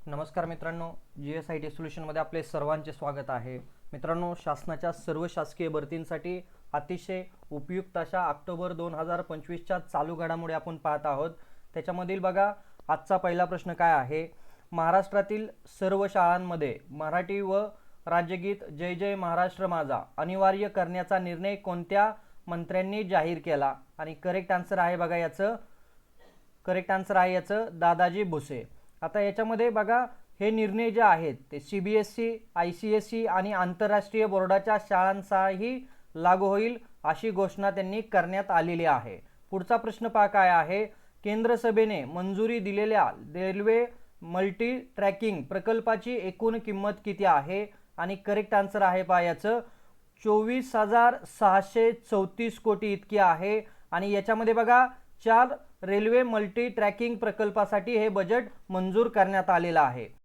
नमस्कार मित्रांनो, GSIT सोल्युशनमध्ये आपले सर्वांचे स्वागत आहे। मित्रांनो, शासनाच्या सर्व शासकीय भरतींसाठी अतिशय उपयुक्त अशा ऑक्टोबर 2025च्या चालू घडामोडी आपण पाहत आहोत। त्याच्यामधील बघा, आजचा पहिला प्रश्न काय आहे? महाराष्ट्रातील सर्व शाळांमध्ये मराठी व राज्यगीत जय जय महाराष्ट्र माझा अनिवार्य करण्याचा निर्णय कोणत्या मंत्र्यांनी जाहीर केला? आणि करेक्ट आन्सर आहे बघा याचं दादाजी भुसे। आता याच्यामध्ये बघा, हे निर्णय जे आहेत ते CBSE, ICSE आणि आंतरराष्ट्रीय बोर्डाच्या शाळांचाही लागू होईल अशी घोषणा त्यांनी करण्यात आलेली आहे। पुढचा प्रश्न पहा काय आहे? केंद्र सभेने मंजुरी दिलेल्या रेल्वे मल्टी ट्रॅकिंग प्रकल्पाची एकूण किंमत किती आहे? आणि करेक्ट आन्सर आहे पहा याचं 24,634 कोटी इतकी आहे। आणि याच्यामध्ये बघा, 4 रेल्वे मल्टी ट्रॅकिंग प्रकल्पासाठी हे बजेट मंजूर करण्यात आलेलं आहे।